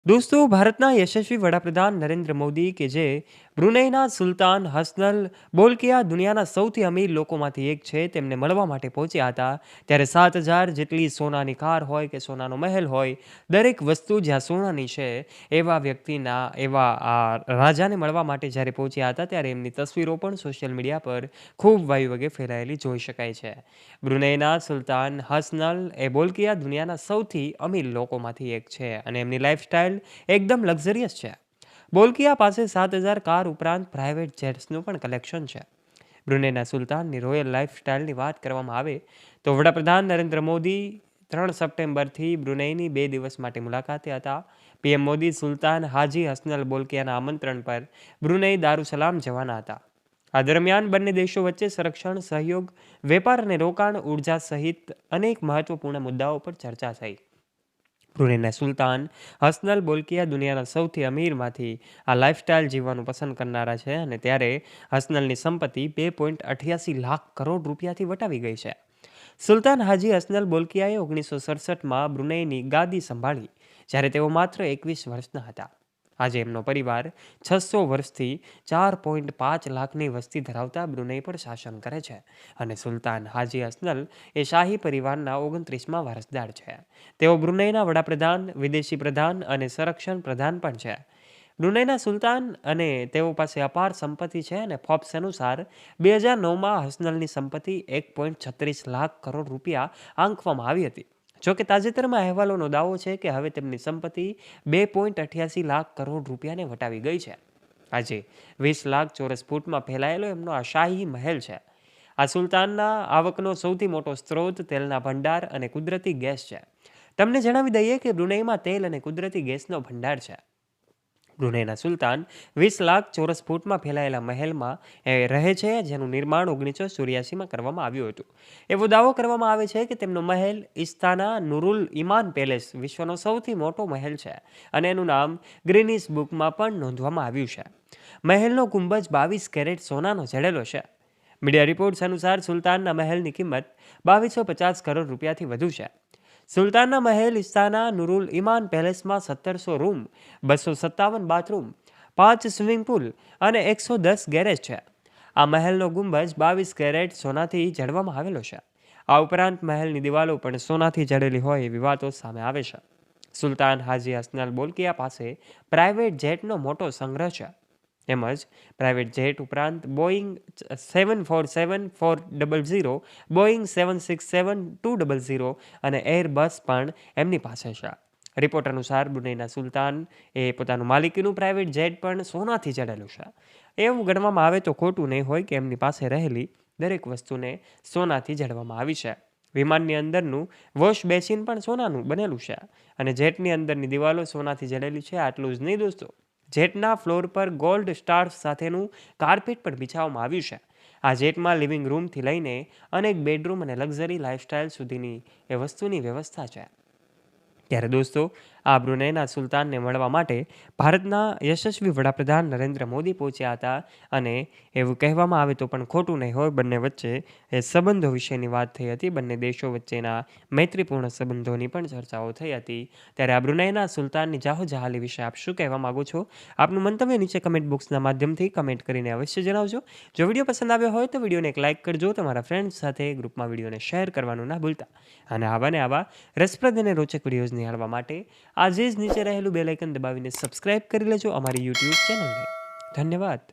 दोस्तों भारतना यशस्वी वडाप्रधान नरेंद्र मोदी કે જે બ્રુનેઈના સુલતાન હસનલ બોલકિયા દુનિયાના સૌથી અમીર લોકોમાંથી એક છે તેમને મળવા માટે પહોંચ્યા હતા ત્યારે 7,000 જેટલી સોનાની કાર હોય કે સોનાનો મહેલ હોય દરેક વસ્તુ જ્યાં સોનાની છે એવા વ્યક્તિના એવા આ રાજાને મળવા માટે જ્યારે પહોંચ્યા હતા ત્યારે એમની તસવીરો પણ સોશિયલ મીડિયા પર ખૂબ વાયુવેગે ફેલાયેલી જોઈ શકાય છે। બ્રુનેઈના સુલતાન હસનલ એ બોલકિયા દુનિયાના સૌથી અમીર લોકોમાંથી એક છે અને એમની લાઈફસ્ટાઈલ એકદમ લક્ઝરિયસ છે। બોલકિયા પાસે 7,000 કાર ઉપરાંત પ્રાઇવેટ જેટ્સનું પણ કલેક્શન છે। બ્રુનેઈના સુલતાનની રોયલ લાઈફસ્ટાઈલની વાત કરવામાં આવે તો વડાપ્રધાન નરેન્દ્ર મોદી 3 સપ્ટેમ્બરથી બ્રુનેઈની 2 દિવસ માટે મુલાકાતે હતા। પીએમ મોદી સુલતાન હાજી હસનલ બોલકિયાના આમંત્રણ પર બ્રુનેઈ દારુસલામ જવાના હતા। આ દરમિયાન બંને દેશો વચ્ચે સંરક્ષણ સહયોગ, વેપાર અને રોકાણ, ઉર્જા સહિત અનેક મહત્વપૂર્ણ મુદ્દાઓ પર ચર્ચા થઈ। બ્રુનેઈના સુલતાન હસનલ બોલકિયા દુનિયાના સૌથી અમીરમાંથી આ લાઈફસ્ટાઈલ જીવવાનું પસંદ કરનારા છે અને ત્યારે હસનલની સંપત્તિ 2.88 લાખ કરોડ રૂપિયાથી વટાવી ગઈ છે। સુલતાન હાજી હસનલ બોલકિયાએ 1967માં બ્રુનેઈની ગાદી સંભાળી જ્યારે તેઓ માત્ર 21 વર્ષના હતા। આજે એમનો પરિવાર 600 વર્ષથી 4.5 લાખની વસ્તી ધરાવતા બ્રુનેઈ પર શાસન કરે છે અને સુલતાન હાજી હસનલ એ શાહી પરિવારના 29મા વારસદાર છે। તેઓ બ્રુનેઈના વડાપ્રધાન, વિદેશી પ્રધાન અને સંરક્ષણ પ્રધાન પણ છે। બ્રુનેઈના સુલતાન અને તેઓ પાસે અપાર સંપત્તિ છે અને ફોર્બ્સ અનુસાર 2009માં હસનલની સંપત્તિ 1.36 લાખ કરોડ રૂપિયા આંકવામાં આવી હતી। જોકે તાજેતરમાં અહેવાલોનો દાવો છે કે હવે તેમની સંપત્તિ 2.88 લાખ કરોડ રૂપિયાને વટાવી ગઈ છે। આજે 20 લાખ ચોરસ ફૂટમાં ફેલાયેલો એમનો આ શાહી મહેલ છે। આ સુલતાનના આવકનો સૌથી મોટો સ્ત્રોત તેલના ભંડાર અને કુદરતી ગેસ છે। તમને જણાવી દઈએ કે બ્રુનેઈમાં તેલ અને કુદરતી ગેસનો ભંડાર છે। બ્રુનેઈના સુલતાન 20 લાખ ચોરસ ફૂટમાં ફેલાયેલા મહેલમાં રહે છે જેનું નિર્માણ 1984માં કરવામાં આવ્યું હતું। એવો દાવો કરવામાં આવે છે કે તેમનો મહેલ ઇસ્તાના નુરુલ ઇમાન પેલેસ વિશ્વનો સૌથી મોટો મહેલ છે અને એનું નામ ગ્રીનિસ બુકમાં પણ નોંધવામાં આવ્યું છે। મહેલનો ગુંબજ 22 કેરેટ સોનાનો જડેલો છે। મીડિયા રિપોર્ટ્સ અનુસાર સુલતાનના મહેલની કિંમત 2250 કરોડ રૂપિયાથી વધુ છે। સુલતાનના મહેલ ઇસ્તાના નુરુલ ઇમાન પેલેસમાં 1700 રૂમ, 257 બાથરૂમ, 5 સ્વિમિંગ પુલ અને 110 ગેરેજ છે। આ મહેલનો ગુંબજ 22 કેરેટ સોનાથી જડવામાં આવેલો છે। આ ઉપરાંત મહેલની દિવાલો પણ સોનાથી જડેલી હોય એવી વાતો સામે આવે છે। સુલતાન હાજી હસનલ બોલકિયા પાસે પ્રાઇવેટ જેટનો મોટો સંગ્રહ છે। તેમજ પ્રાઇવેટ જેટ ઉપરાંત બોઈંગ 747-400, બોઈંગ 767-200 અને એરબસ પણ એમની પાસે છે। રિપોર્ટ અનુસાર બ્રુનેઈના સુલતાન એ પોતાનું માલિકીનું પ્રાઇવેટ જેટ પણ સોનાથી જડેલું છે। એવું ગણવામાં આવે તો ખોટું નહીં હોય કે એમની પાસે રહેલી દરેક વસ્તુને સોનાથી જડવામાં આવી છે। વિમાનની અંદરનું વોશ બેસિન પણ સોનાનું બનેલું છે અને જેટની અંદરની દિવાલો સોનાથી જડેલી છે। આટલું જ નહીં દોસ્તો, જેટના ફ્લોર પર ગોલ્ડ સ્ટાર્સ સાથેનું કાર્પેટ પણ બિછાવવામાં આવ્યું છે। આ જેટમાં લિવિંગ રૂમથી લઈને અનેક બેડરૂમ અને લક્ઝરી લાઇફસ્ટાઇલ સુધીની એ વસ્તુની વ્યવસ્થા છે। ત્યારે દોસ્તો આ બ્રુનેઈના સુલતાનને મળવા માટે ભારતના યશસ્વી વડાપ્રધાન નરેન્દ્ર મોદી પહોંચ્યા હતા અને એવું કહેવામાં આવે તો પણ ખોટું નહીં હોય બંને વચ્ચે એ સંબંધો વિશેની વાત થઈ હતી। બંને દેશો વચ્ચેના મૈત્રીપૂર્ણ સંબંધોની પણ ચર્ચાઓ થઈ હતી। ત્યારે આ બ્રુનેઈના સુલતાનની જાહોજલાલી વિશે આપ શું કહેવા માંગો છો? આપનું મંતવ્ય નીચે કમેન્ટ બોક્સના માધ્યમથી કમેન્ટ કરીને અવશ્ય જણાવજો। જો વિડીયો પસંદ આવ્યો હોય તો વિડીયોને એક લાઇક કરજો, તમારા ફ્રેન્ડ્સ સાથે ગ્રુપમાં વિડીયોને શેર કરવાનું ના ભૂલતા અને આવા રસપ્રદ અને રોચક વિડીયોઝ નિહાળવા માટે આજે જ નીચે રહેલું બેલ આઇકન દબાવીને સબસ્ક્રાઇબ કરી લેજો અમારી યુટ્યુબ ચેનલને। ધન્યવાદ।